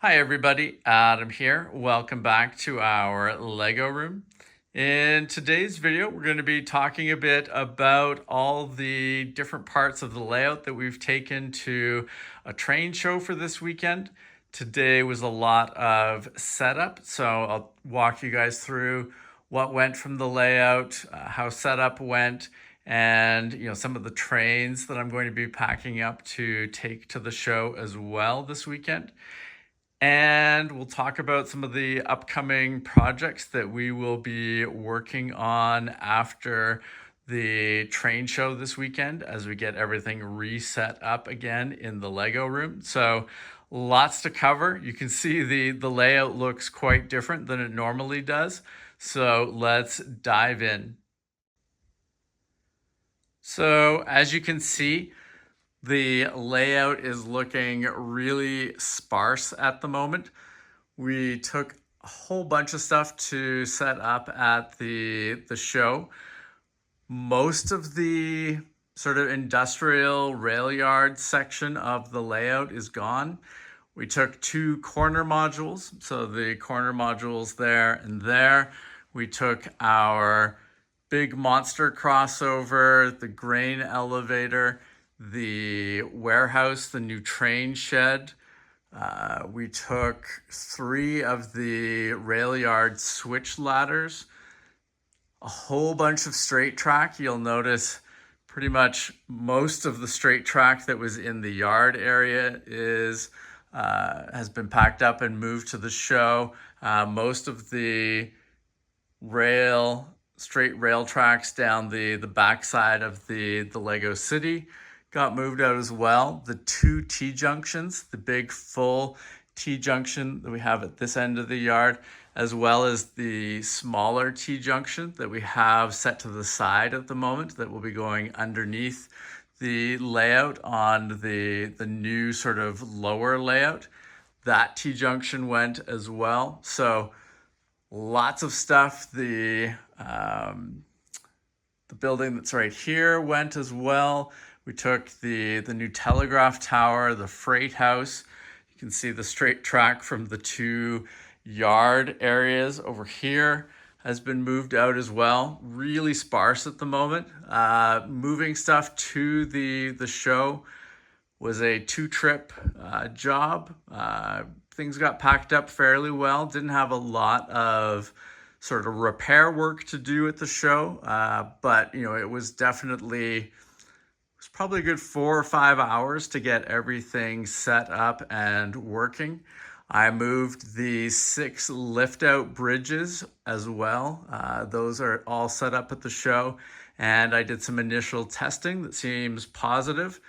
Hi everybody, Adam here. Welcome back to our Lego room. In today's video, we're going to be talking a bit about all the different parts of the layout that we've taken to a train show for this weekend. Today was a lot of setup, so I'll walk you guys through what went from the layout, how setup went, and some of the trains that I'm going to be packing up to take to the show as well this weekend. And we'll talk about some of the upcoming projects that we will be working on after the train show this weekend as we get everything reset up again in the Lego room. So lots to cover. You can see the layout looks quite different than it normally does. So let's dive in. So as you can see, the layout is looking really sparse at the moment. We took a whole bunch of stuff to set up at the show. Most of the sort of industrial rail yard section of the layout is gone. We took two corner modules, so the corner modules there and there. We took our big monster crossover, the grain elevator, the warehouse, the new train shed. We took three of the rail yard switch ladders, a whole bunch of straight track. You'll notice pretty much most of the straight track that was in the yard area has been packed up and moved to the show. Most of the straight rail tracks down the backside of the Lego City got moved out as well. The two T-junctions, the big full T-junction that we have at this end of the yard, as well as the smaller T-junction that we have set to the side at the moment that will be going underneath the layout on the new sort of lower layout. That T-junction went as well. So lots of stuff. The building that's right here went as well. We took the new telegraph tower, the freight house. You can see the straight track from the two yard areas over here has been moved out as well. Really sparse at the moment. Moving stuff to the show was a two-trip job. Things got packed up fairly well. Didn't have a lot of sort of repair work to do at the show, but it was probably a good 4 or 5 hours to get everything set up and working. I moved the 6 lift-out bridges as well. Those are all set up at the show, and I did some initial testing that seems positive.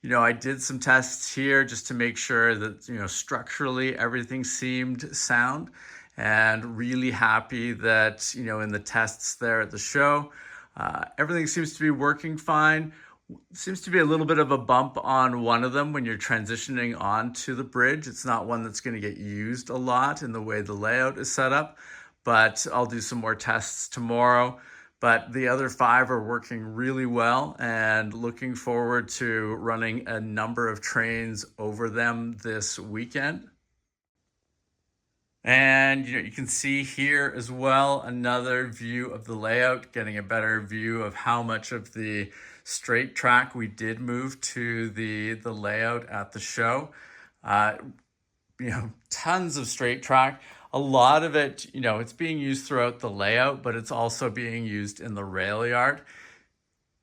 I did some tests here just to make sure that, structurally everything seemed sound, and really happy that, in the tests there at the show, everything seems to be working fine. Seems to be a little bit of a bump on one of them when you're transitioning onto the bridge. It's not one that's going to get used a lot in the way the layout is set up, but I'll do some more tests tomorrow. But the other 5 are working really well, and looking forward to running a number of trains over them this weekend. And you can see here as well another view of the layout, getting a better view of how much of the straight track we did move to the layout at the show. Tons of straight track. A lot of it, it's being used throughout the layout, but it's also being used in the rail yard.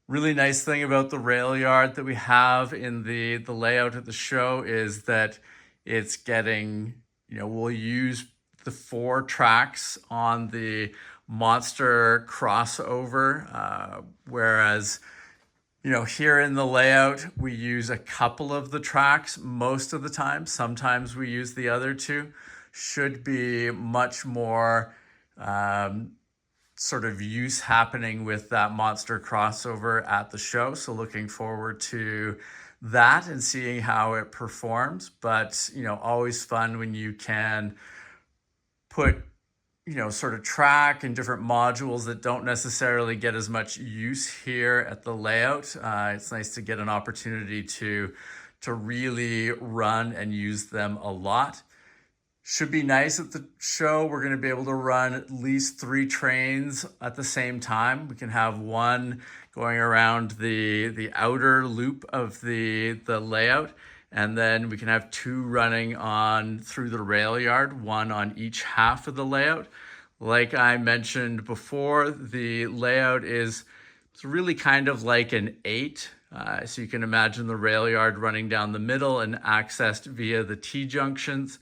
Really nice thing about the rail yard that we have in the layout of the show is that it's getting, we'll use the 4 tracks on the monster crossover, whereas here in the layout, we use a couple of the tracks most of the time. Sometimes we use the other 2. Should be much more sort of use happening with that monster crossover at the show. So looking forward to that and seeing how it performs. But, always fun when you can put sort of track and different modules that don't necessarily get as much use here at the layout. It's nice to get an opportunity to really run and use them a lot. Should be nice at the show. We're going to be able to run at least 3 trains at the same time. We can have one going around the outer loop of the layout, and then we can have 2 running on through the rail yard, one on each half of the layout. Like I mentioned before, the layout is really kind of like an 8. So you can imagine the rail yard running down the middle and accessed via the T-junctions.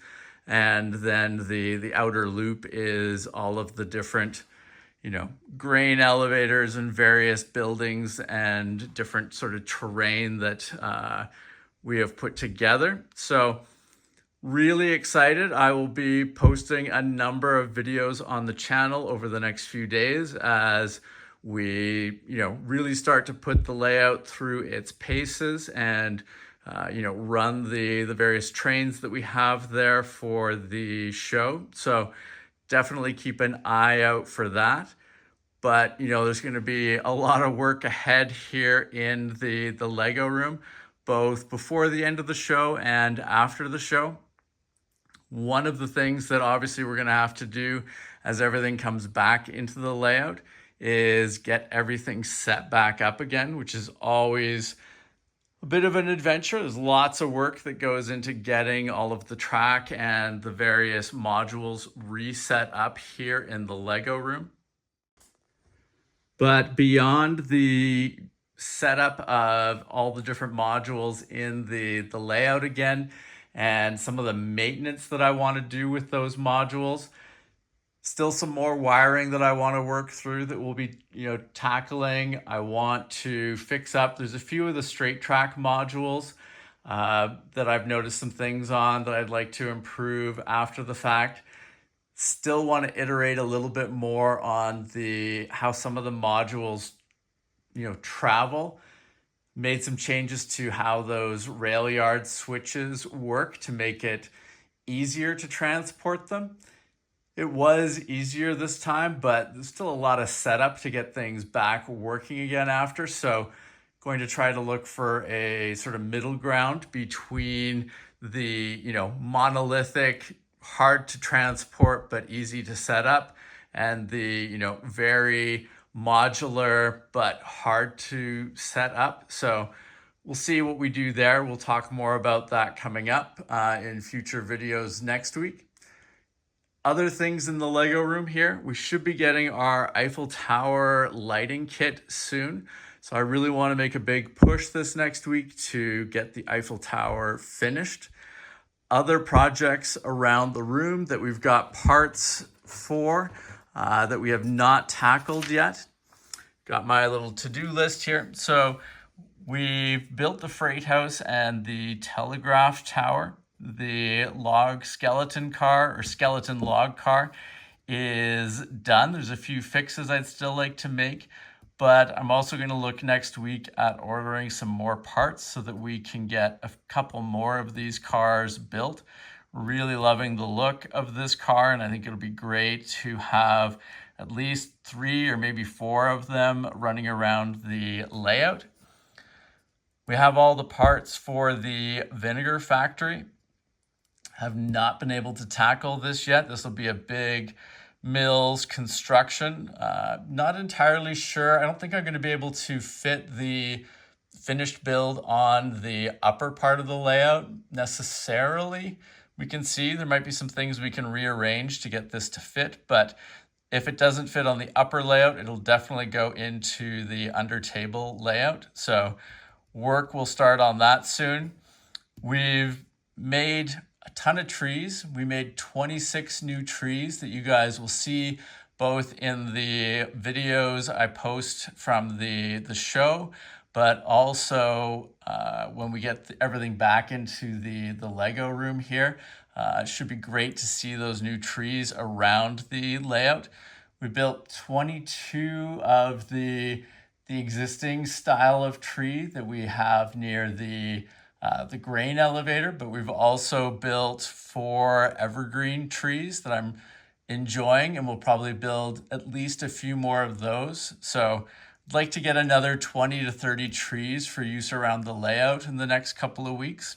And then the outer loop is all of the different, grain elevators and various buildings and different sort of terrain that we have put together. So really excited. I will be posting a number of videos on the channel over the next few days as we, really start to put the layout through its paces and run the various trains that we have there for the show. So definitely keep an eye out for that. But, there's going to be a lot of work ahead here in the Lego room, both before the end of the show and after the show. One of the things that obviously we're going to have to do as everything comes back into the layout is get everything set back up again, which is always a bit of an adventure. There's lots of work that goes into getting all of the track and the various modules reset up here in the Lego room. But beyond the setup of all the different modules in the layout again, and some of the maintenance that I want to do with those modules, still some more wiring that I want to work through that we'll be, tackling. I want to fix up. There's a few of the straight track modules that I've noticed some things on that I'd like to improve after the fact. Still want to iterate a little bit more on how some of the modules, travel. Made some changes to how those rail yard switches work to make it easier to transport them. It was easier this time, but there's still a lot of setup to get things back working again after. So going to try to look for a sort of middle ground between the, monolithic, hard to transport, but easy to set up, and the, very modular, but hard to set up. So we'll see what we do there. We'll talk more about that coming up in future videos next week. Other things in the Lego room here, we should be getting our Eiffel Tower lighting kit soon. So I really want to make a big push this next week to get the Eiffel Tower finished. Other projects around the room that we've got parts for that we have not tackled yet. Got my little to-do list here. So we've built the freight house and the telegraph tower. The log skeleton car or skeleton log car is done. There's a few fixes I'd still like to make, but I'm also going to look next week at ordering some more parts so that we can get a couple more of these cars built. Really loving the look of this car, and I think it'll be great to have at least 3 or maybe 4 of them running around the layout. We have all the parts for the vinegar factory. Have not been able to tackle this yet. This will be a big Mills construction. Not entirely sure. I don't think I'm going to be able to fit the finished build on the upper part of the layout necessarily. We can see there might be some things we can rearrange to get this to fit, but if it doesn't fit on the upper layout, it'll definitely go into the under table layout. So work will start on that soon. We've made a ton of trees. We made 26 new trees that you guys will see both in the videos I post from the show, but also when we get everything back into the Lego room here. It should be great to see those new trees around the layout. We built 22 of the existing style of tree that we have near the grain elevator, but we've also built 4 evergreen trees that I'm enjoying, and we'll probably build at least a few more of those. So I'd like to get another 20 to 30 trees for use around the layout in the next couple of weeks.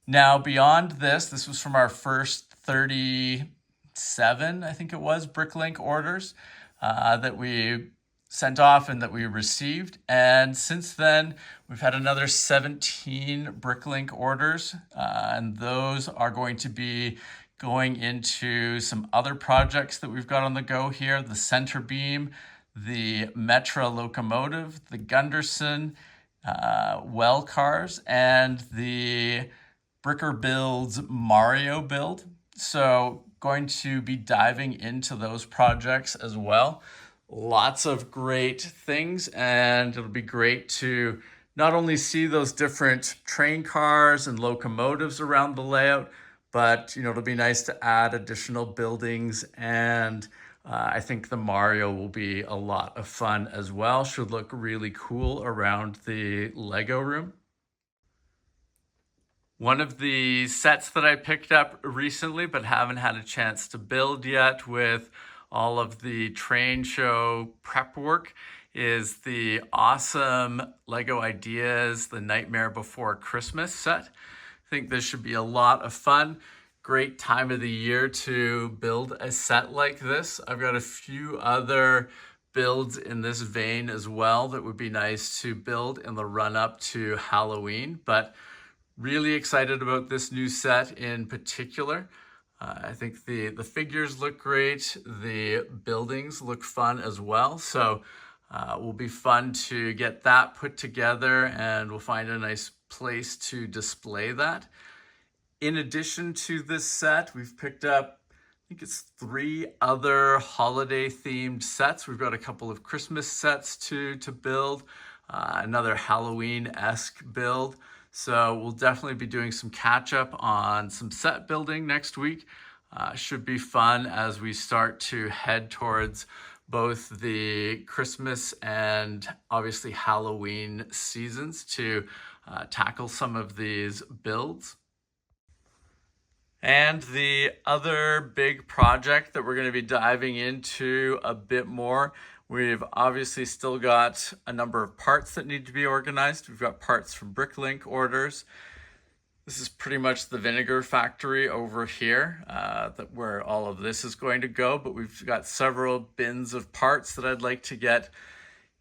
Now, beyond this was from our first 37, I think it was, Bricklink orders that we sent off and that we received. And since then, we've had another 17 Bricklink orders, and those are going to be going into some other projects that we've got on the go here: the center beam, the Metra locomotive, the Gunderson well cars, and the Bricker Builds Mario build. So going to be diving into those projects as well. Lots of great things, and it'll be great to not only see those different train cars and locomotives around the layout, but it'll be nice to add additional buildings, and I think the Mario will be a lot of fun as well. Should look really cool around the Lego room. One of the sets that I picked up recently but haven't had a chance to build yet with all of the train show prep work is the awesome Lego Ideas, the Nightmare Before Christmas set. I think this should be a lot of fun. Great time of the year to build a set like this. I've got a few other builds in this vein as well that would be nice to build in the run-up to Halloween, but really excited about this new set in particular. I think the figures look great. The buildings look fun as well. So will be fun to get that put together, and we'll find a nice place to display that. In addition to this set, we've picked up, I think it's 3 other holiday themed sets. We've got a couple of Christmas sets to build, another Halloween-esque build. So we'll definitely be doing some catch up on some set building next week. Should be fun as we start to head towards both the Christmas and obviously Halloween seasons to tackle some of these builds. And the other big project that we're going to be diving into a bit more, we've obviously still got a number of parts that need to be organized. We've got parts from Bricklink orders. This is pretty much the vinegar factory over here, where all of this is going to go, but we've got several bins of parts that I'd like to get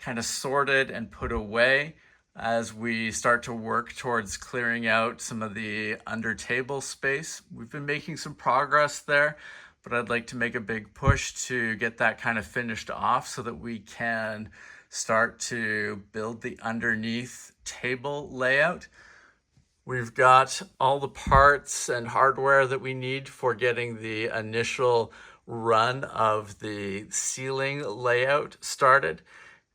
kind of sorted and put away as we start to work towards clearing out some of the under table space. We've been making some progress there, but I'd like to make a big push to get that kind of finished off so that we can start to build the underneath table layout. We've got all the parts and hardware that we need for getting the initial run of the ceiling layout started.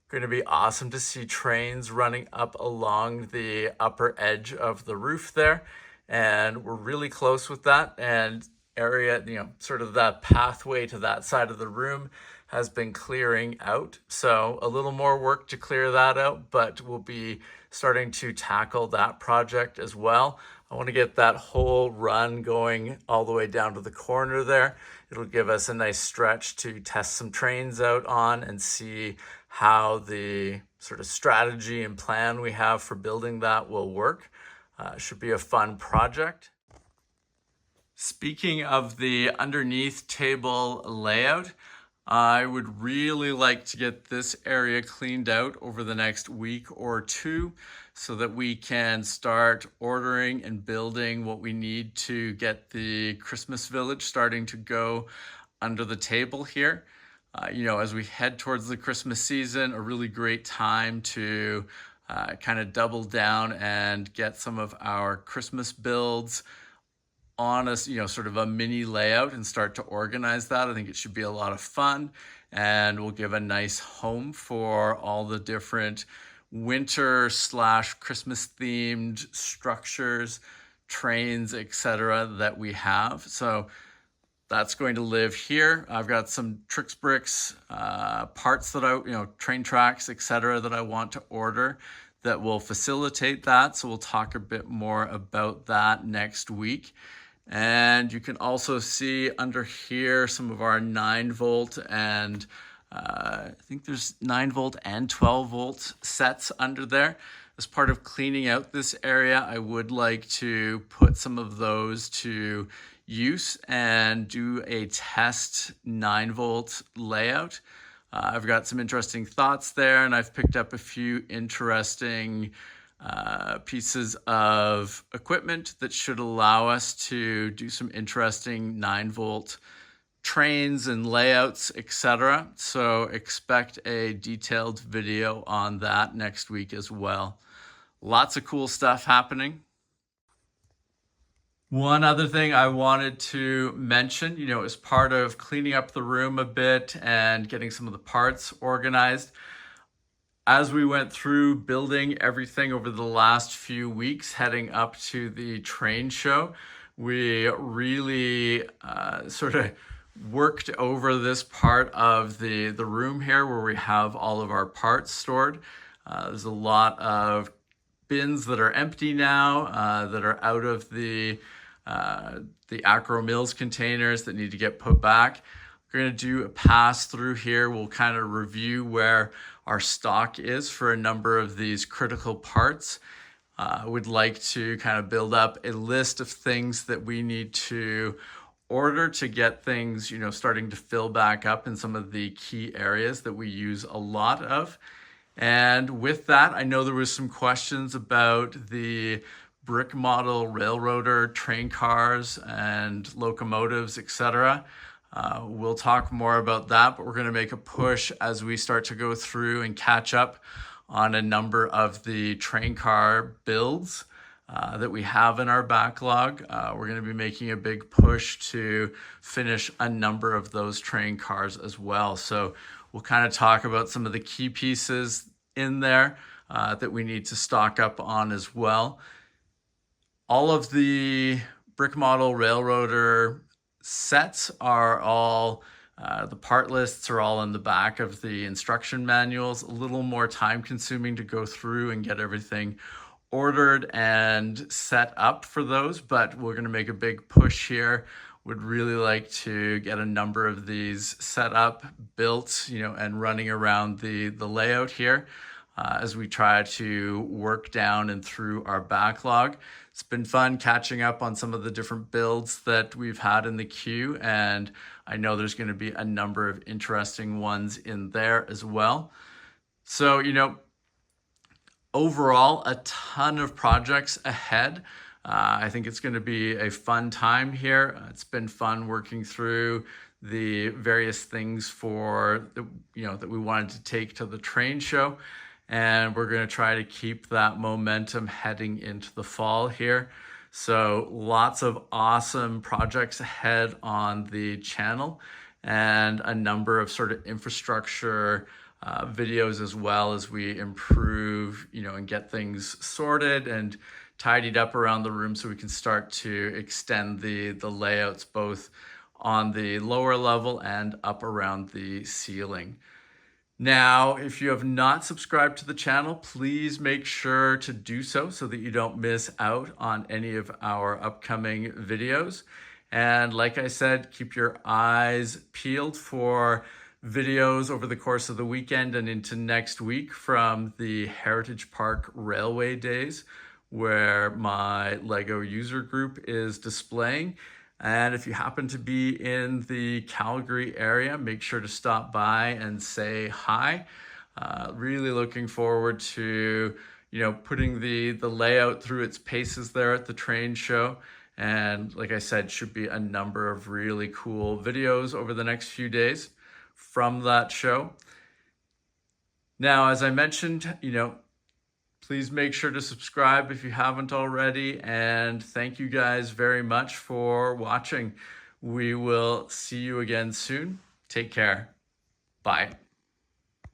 Going to be awesome to see trains running up along the upper edge of the roof there. And we're really close with that, and area, sort of that pathway to that side of the room has been clearing out. So a little more work to clear that out, but we'll be starting to tackle that project as well. I want to get that whole run going all the way down to the corner there. It'll give us a nice stretch to test some trains out on and see how the sort of strategy and plan we have for building that will work. Should be a fun project. Speaking of the underneath table layout, I would really like to get this area cleaned out over the next week or two so that we can start ordering and building what we need to get the Christmas village starting to go under the table here. As we head towards the Christmas season, a really great time to kind of double down and get some of our Christmas builds on a, sort of a mini layout and start to organize that. I think it should be a lot of fun, and we'll give a nice home for all the different winter/Christmas themed structures, trains, etc. that we have. So that's going to live here. I've got some Tricks Bricks parts that train tracks, etc. that I want to order that will facilitate that. So we'll talk a bit more about that next week. And you can also see under here some of our 9-volt and I think there's 9-volt and 12-volt sets under there. as part of cleaning out this area, I would like to put some of those to use and do a test 9-volt layout. I've got some interesting thoughts there, and I've picked up a few interesting pieces of equipment that should allow us to do some interesting 9-volt trains and layouts, etc. So expect a detailed video on that next week as well. Lots of cool stuff happening. One other thing I wanted to mention, as part of cleaning up the room a bit and getting some of the parts organized, as we went through building everything over the last few weeks heading up to the train show, we really sort of worked over this part of the room here where we have all of our parts stored. There's a lot of bins that are empty now, that are out of the Acro Mills containers that need to get put back. We're going to do a pass through here. We'll kind of review where our stock is for a number of these critical parts. We'd like to kind of build up a list of things that we need to order to get things, starting to fill back up in some of the key areas that we use a lot of. And with that, I know there was some questions about the brick model railroader train cars and locomotives, etc. We'll talk more about that, but we're going to make a push as we start to go through and catch up on a number of the train car builds that we have in our backlog. We're going to be making a big push to finish a number of those train cars as well. So we'll kind of talk about some of the key pieces in there that we need to stock up on as well. All of the brick model railroader sets are all, the part lists are all in the back of the instruction manuals. A little more time consuming to go through and get everything ordered and set up for those, but we're going to make a big push here. Would really like to get a number of these set up, built, and running around the layout here as we try to work down and through our backlog. It's been fun catching up on some of the different builds that we've had in the queue, and I know there's going to be a number of interesting ones in there as well. So, overall, a ton of projects ahead. I think it's going to be a fun time here. It's been fun working through the various things that we wanted to take to the train show. And we're going to try to keep that momentum heading into the fall here. So lots of awesome projects ahead on the channel, and a number of sort of infrastructure videos as well as we improve, and get things sorted and tidied up around the room so we can start to extend the layouts both on the lower level and up around the ceiling. Now, if you have not subscribed to the channel, please make sure to do so that you don't miss out on any of our upcoming videos. And like I said, keep your eyes peeled for videos over the course of the weekend and into next week from the Heritage Park Railway Days, where my LEGO user group is displaying. And if you happen to be in the Calgary area, make sure to stop by and say hi. Really looking forward to, putting the layout through its paces there at the train show. And like I said, should be a number of really cool videos over the next few days from that show. Now, as I mentioned, please make sure to subscribe if you haven't already, and thank you guys very much for watching. We will see you again soon. Take care. Bye.